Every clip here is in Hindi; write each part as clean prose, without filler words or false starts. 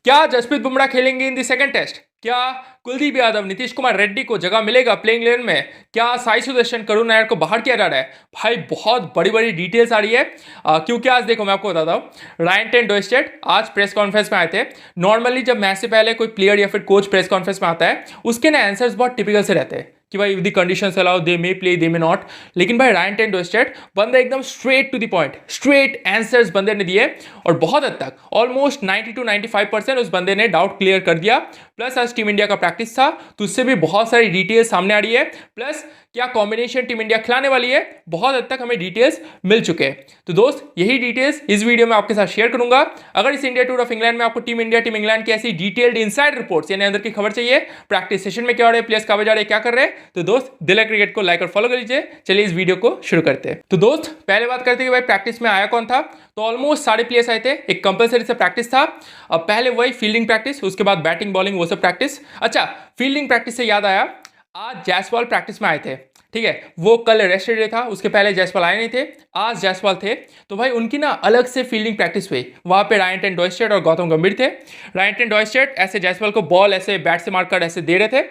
क्या जसप्रीत बुमराह खेलेंगे इन द सेकंड टेस्ट? क्या कुलदीप यादव, नीतीश कुमार रेड्डी को जगह मिलेगा प्लेइंग 11 में? क्या साई सुदर्शन, करुण नायर को बाहर किया जा रहा है? भाई बहुत बड़ी बड़ी डिटेल्स आ रही है। क्योंकि आज देखो मैं आपको बताता हूँ, रायन टेन डोस्टेड आज प्रेस कॉन्फ्रेंस में आए थे। नॉर्मली जब मैच से पहले कोई प्लेयर या फिर कोच प्रेस कॉन्फ्रेंस में आता है, उसके ना आंसर्स बहुत टिपिकल से रहते हैं कि भाई the conditions allow they may play they may not. लेकिन भाई रायन टेन डोस्टेड बंदा एकदम straight to the point, straight answers बंदे ने दिए और बहुत हद तक ऑलमोस्ट 90 to 95% उस बंदे ने डाउट क्लियर कर दिया। प्लस आज टीम इंडिया का प्रैक्टिस था तो उससे भी बहुत सारी डिटेल्स सामने आ रही है। प्लस क्या कॉम्बिनेशन टीम इंडिया खिलाने वाली है, बहुत हद तक हमें डिटेल्स मिल चुके हैं। तो दोस्त यही डिटेल्स इस वीडियो में आपके साथ शेयर करूंगा। अगर इस इंडिया टूर ऑफ इंग्लैंड में आपको टीम इंडिया टीम इंग्लैंड की ऐसी डिटेल्ड इनसाइड रिपोर्ट्स यानी अंदर की खबर चाहिए, प्रैक्टिस सेशन में क्या हो रहा है, प्लेयर्स कब जा रहे हैं, क्या कर रहे हैं, तो दोस्त दिल क्रिकेट को लाइक और फॉलो कर लीजिए। चलिए इस वीडियो को शुरू करते हैं। तो दोस्त पहले बात करते हैं कि भाई प्रैक्टिस में आया कौन था। तो ऑलमोस्ट सारे प्लेयर्स आए थे। एक कंपलसरी से प्रैक्टिस था। अब पहले वही फील्डिंग प्रैक्टिस, उसके बाद बैटिंग बॉलिंग वो सब प्रैक्टिस। अच्छा, फील्डिंग प्रैक्टिस से याद आया, आज जायसवाल प्रैक्टिस में आए थे। ठीक है, वो कल रेस्ट डे था, उसके पहले जायसवाल आए नहीं थे, आज जायसवाल थे। तो भाई उनकी ना अलग से फील्डिंग प्रैक्टिस हुई। वहां पे रायन टेन डॉयस्टेड और गौतम गंभीर थे। रायन टेन डॉयस्टेड ऐसे जायसवाल को बॉल ऐसे बैट से मारकर ऐसे दे रहे थे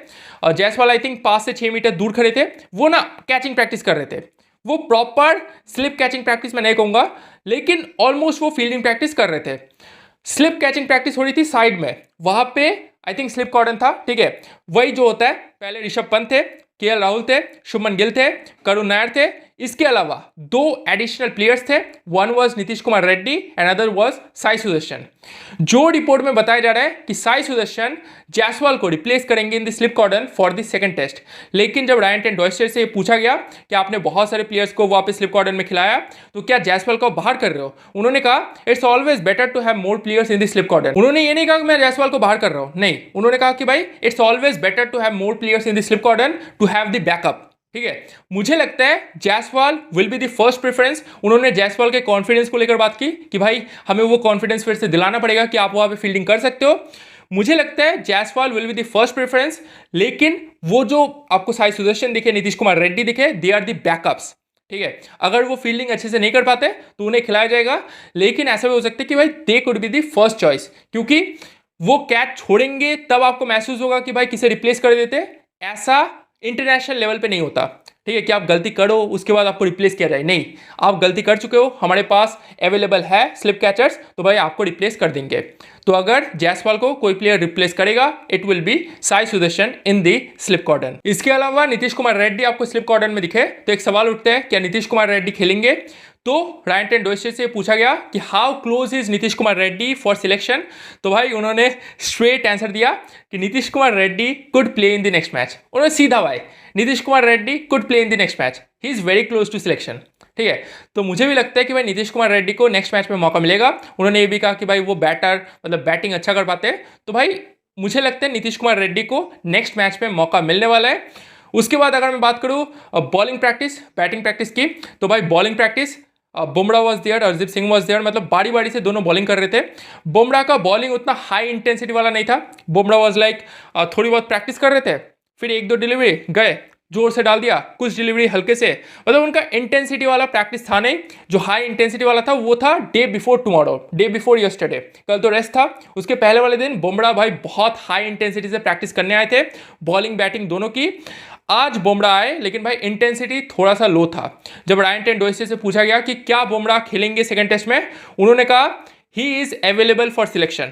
और जायसवाल आई थिंक 5 से 6 मीटर दूर खड़े थे। वो ना कैचिंग प्रैक्टिस कर रहे थे। वो प्रॉपर स्लिप कैचिंग प्रैक्टिस मैं नहीं कहूंगा, लेकिन ऑलमोस्ट वो फील्डिंग प्रैक्टिस कर रहे थे। स्लिप कैचिंग प्रैक्टिस हो रही थी साइड में, वहां पे आई थिंक स्लिप कॉर्डन था। ठीक है, वही जो होता है, पहले ऋषभ पंत थे, केएल राहुल थे, शुभमन गिल थे, करुण नायर थे। इसके अलावा 2 एडिशनल प्लेयर्स थे। One was Nitish Kumar Reddy and other was Sai Sudarshan. जो रिपोर्ट में बताया जा रहा है कि साई सुदर्शन जायसवाल को रिप्लेस करेंगे in the slip cordon for the second test. लेकिन जब रायन टेन डॉयस्टेड से पूछा गया कि आपने बहुत सारे प्लेयर्स को वापस स्लिप कॉर्डन में खिलाया, तो क्या जायसवाल को बाहर कर रहे हो? उन्होंने कहा it's always better to have more players in the slip cordon. उन्होंने ये नहीं कहा कि मैं जायसवाल को बाहर कर रहा हूं, नहीं, उन्होंने कहा कि भाई it's always better to have more players in the slip cordon to have the backup. ठीक है, मुझे लगता है Jaiswal will be the first preference. उन्होंने जायसवाल के कॉन्फिडेंस को लेकर बात की कि भाई हमें वो कॉन्फिडेंस फिर से दिलाना पड़ेगा कि आप वहां पे फील्डिंग कर सकते हो। मुझे लगता है Jaiswal will be the first preference, लेकिन वो जो आपको साई सुदर्शन दिखे, नीतीश कुमार रेड्डी दिखे, दे आर द बैकअप्स। ठीक है, अगर वो फील्डिंग अच्छे से नहीं कर पाते तो उन्हें खिलाया जाएगा। लेकिन ऐसा भी हो सकता है कि भाई they could be the first choice, क्योंकि वो कैच छोड़ेंगे तब आपको महसूस होगा कि भाई किसे रिप्लेस कर देते। ऐसा इंटरनेशनल लेवल पे नहीं होता। ठीक है, कि आप गलती करो उसके बाद आपको रिप्लेस किया जाए, नहीं, आप गलती कर चुके हो, हमारे पास अवेलेबल है स्लिप कैचर्स, तो भाई आपको रिप्लेस कर देंगे। तो अगर जायसवाल को कोई प्लेयर रिप्लेस करेगा, it will be Sai Sudharsan in the slip cordon. इसके अलावा नीतीश कुमार रेड्डी आपको स्लिप कॉर्डन में दिखे तो एक सवाल उठते हैं, क्या नीतीश कुमार रेड्डी खेलेंगे? तो रायन टेन डॉयस्टेड से पूछा गया कि how close is Nitish Kumar Reddy for selection. तो भाई उन्होंने स्ट्रेट आंसर दिया कि Nitish Kumar Reddy could play in the next match. उन्होंने सीधा भाई Nitish Kumar Reddy could play in the next match, he is very close to selection. ठीक है, तो मुझे भी लगता है कि भाई नीतीश कुमार रेड्डी को नेक्स्ट मैच में मौका मिलेगा। उन्होंने ये भी कहा कि भाई वो बैटर मतलब बैटिंग अच्छा कर पाते हैं, तो भाई मुझे लगता है नीतीश कुमार रेड्डी को नेक्स्ट मैच में मौका मिलने वाला है। उसके बाद अगर मैं बात करूँ बॉलिंग प्रैक्टिस बैटिंग प्रैक्टिस की, तो भाई bowling practice Bumrah was there, Hardeep Singh was there, मतलब बारी बारी से दोनों बॉलिंग कर रहे थे। बुमराह का बॉलिंग उतना हाई इंटेंसिटी वाला नहीं था। बुमराह वॉज लाइक थोड़ी बहुत प्रैक्टिस कर रहे थे, फिर 1-2 डिलीवरी गए, जोर से डाल दिया, कुछ डिलीवरी हल्के से, मतलब उनका इंटेंसिटी वाला प्रैक्टिस था नहीं। जो हाई इंटेंसिटी वाला था वो था day before tomorrow, day before yesterday, कल तो रेस्ट था, उसके पहले वाले दिन बुमराह भाई बहुत हाई इंटेंसिटी से प्रैक्टिस करने आए थे, बॉलिंग बैटिंग दोनों की। आज बुमराह आए लेकिन भाई इंटेंसिटी थोड़ा सा लो था। जब रायन टेन डॉयस्टेड से पूछा गया कि क्या बुमराह खेलेंगे सेकंड टेस्ट में, उन्होंने कहा he is available for selection,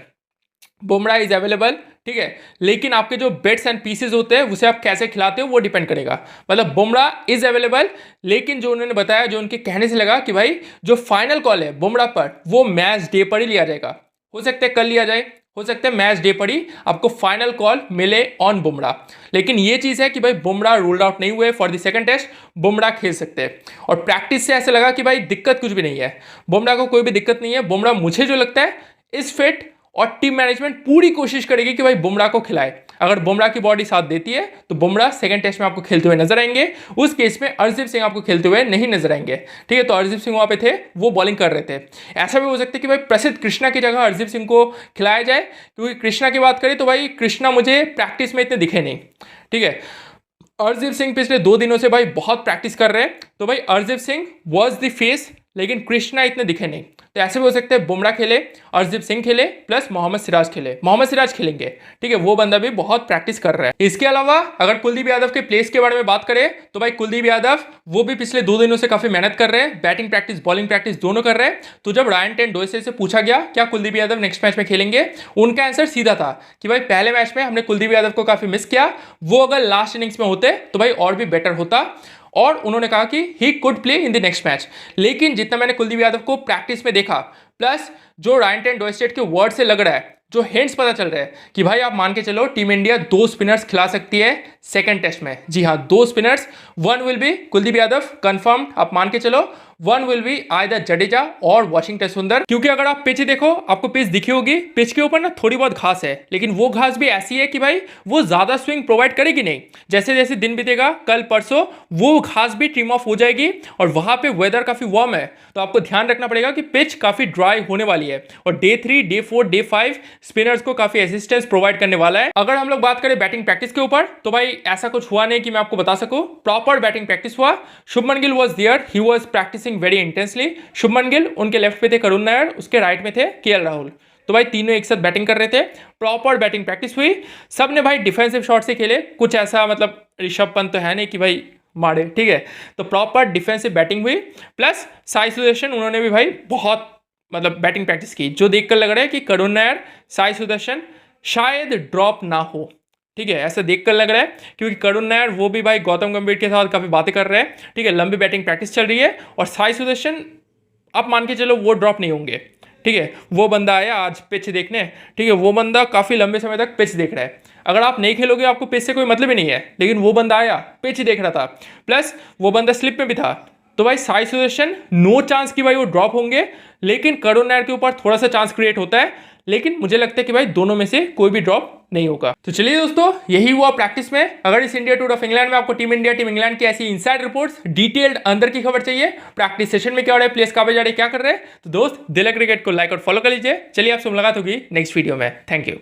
Bumrah is available. ठीक है, लेकिन आपके जो बिट्स एंड पीसेस होते हैं उसे आप कैसे खिलाते हो वो डिपेंड करेगा। मतलब बुमराह इज अवेलेबल, लेकिन जो उन्होंने बताया, जो उनके कहने से लगा कि भाई जो फाइनल कॉल है बुमराह पर वो मैच डे पर ही लिया जाएगा। हो सकता है कल लिया जाए, हो सकता है मैच डे पर ही आपको फाइनल कॉल मिले ऑन बुमराह। लेकिन ये चीज़ है कि भाई बुमराह रूल्ड आउट नहीं हुए for the second test, Bumrah खेल सकते हैं। और प्रैक्टिस से ऐसा लगा कि भाई दिक्कत कुछ भी नहीं है, बुमराह को कोई भी दिक्कत नहीं है। बुमराह मुझे जो लगता है इस फिट, और टीम मैनेजमेंट पूरी कोशिश करेगी कि भाई बुमराह को खिलाए। अगर बुमराह की बॉडी साथ देती है तो बुमराह सेकंड टेस्ट में आपको खेलते हुए नजर आएंगे। उस केस में हरदीप सिंह आपको खेलते हुए नहीं नजर आएंगे। ठीक है, तो हरदीप सिंह वहां पे थे, वो बॉलिंग कर रहे थे। ऐसा भी हो सकता है कि भाई प्रसिद्ध कृष्णा की जगह हरदीप सिंह को खिलाया जाए, क्योंकि कृष्णा की बात करें तो भाई कृष्णा मुझे प्रैक्टिस में इतने दिखे नहीं। ठीक है, हरदीप सिंह पिछले 2 दिनों से भाई बहुत प्रैक्टिस कर रहे हैं, तो भाई Hardeep Singh was the face लेकिन कृष्णा इतने दिखे नहीं। तो ऐसे भी हो सकते हैं बुमराह खेले, अर्शदीप सिंह खेले, प्लस मोहम्मद सिराज खेले। मोहम्मद सिराज खेलेंगे, ठीक है, वो बंदा भी बहुत प्रैक्टिस कर रहा है। इसके अलावा अगर कुलदीप यादव के प्लेस के बारे में बात करें तो भाई कुलदीप यादव वो भी पिछले 2 दिनों से काफी मेहनत कर रहे हैं, बैटिंग प्रैक्टिस बॉलिंग प्रैक्टिस दोनों कर रहे हैं। तो जब रायन टेन डोइसे से पूछा गया क्या कुलदीप यादव नेक्स्ट मैच में खेलेंगे, उनका आंसर सीधा था कि भाई पहले मैच में हमने कुलदीप यादव को काफी मिस किया, वो अगर लास्ट इनिंग्स में होते तो भाई और भी बेटर होता। और उन्होंने कहा कि he could play in the next match. लेकिन जितना मैंने कुलदीप यादव को प्रैक्टिस में देखा, प्लस जो रायन टेन डोइस्टेट के वर्ड से लग रहा है, जो हिंट्स पता चल रहे हैं कि भाई आप मान के चलो टीम इंडिया 2 स्पिनर्स खिला सकती है सेकंड टेस्ट में। जी हाँ, 2 spinners, 1 will be Kuldeep Yadav confirm, आप मान के चलो 1 विल बी आइदर जडेजा और वाशिंगटन सुंदर। क्योंकि अगर आप पिच देखो, आपको पिच दिखी होगी, पिच के ऊपर ना थोड़ी बहुत घास है, लेकिन वो घास भी ऐसी है कि भाई वो ज्यादा स्विंग प्रोवाइड करेगी नहीं। जैसे जैसे दिन बीतेगा, कल परसों वो घास भी ट्रिम ऑफ हो जाएगी और वहां पे वेदर काफी वार्म है। तो आपको ध्यान रखना पड़ेगा कि पिच काफी ड्राई होने वाली है और डे 3, डे 4, डे 5 स्पिनर्स को काफी असिस्टेंस प्रोवाइड करने वाला है। अगर हम लोग बात करें बैटिंग प्रैक्टिस के ऊपर तो भाई ऐसा कुछ हुआ नहीं कि मैं आपको बता सकूं, प्रॉपर बैटिंग प्रैक्टिस हुआ। Shubman Gill was there, he was practising very intensely. Shubman Gill उनके लेफ्ट पे थे करुण नायर, उसके राइट में थे केएल राहुल। तो भाई तीनों एक साथ बैटिंग कर रहे थे, प्रॉपर बैटिंग प्रैक्टिस हुई। सबने भाई डिफेंसिव शॉट से खेले, कुछ ऐसा मतलब ऋषभ पंत तो है नहीं कि भाई मारे, ठीक है। तो प्रॉपर डिफेंसिव बैटिंग हुई, प्लस साई सुदर्शन उन्होंने भी भाई बहुत मतलब बैटिंग प्रैक्टिस की, जो देखकर लग रहा है कि करुण नायर, साई सुदर्शन शायद ड्रॉप ना हो, ठीक है, ऐसा देखकर लग रहा है। क्योंकि करुण नायर वो भी भाई गौतम गंभीर के साथ काफी बातें कर रहे हैं, ठीक है, लंबी बैटिंग प्रैक्टिस चल रही है। और साई सुदर्शन आप मान के चलो वो ड्रॉप नहीं होंगे, ठीक है। वो बंदा आया आज पिच देखने, ठीक है, वो बंदा काफी लंबे समय तक पिच देख रहा है। अगर आप नहीं खेलोगे आपको पिच से कोई मतलब ही नहीं है, लेकिन वो बंदा आया पिच देख रहा था, प्लस वो बंदा स्लिप में भी था। तो भाई साई सुदर्शन नो चांस कि भाई वो ड्रॉप होंगे, लेकिन करुण नायर के ऊपर थोड़ा सा चांस क्रिएट होता है। लेकिन मुझे लगता है कि भाई दोनों में से कोई भी ड्रॉप नहीं होगा। तो चलिए दोस्तों, यही हुआ प्रैक्टिस में। अगर इस इंडिया टूर ऑफ इंग्लैंड में आपको टीम इंडिया टीम इंग्लैंड की ऐसी इनसाइड रिपोर्ट्स, डिटेल्ड अंदर की खबर चाहिए, प्रैक्टिस सेशन में क्या हो रहा है, प्लेस कहाँ पे जा रहे हैं, क्या कर रहे हैं, तो दोस्त दिल क्रिकेट को लाइक और फॉलो कर लीजिए। चलिए आपसे मुलाकात होगी नेक्स्ट वीडियो में। Thank you.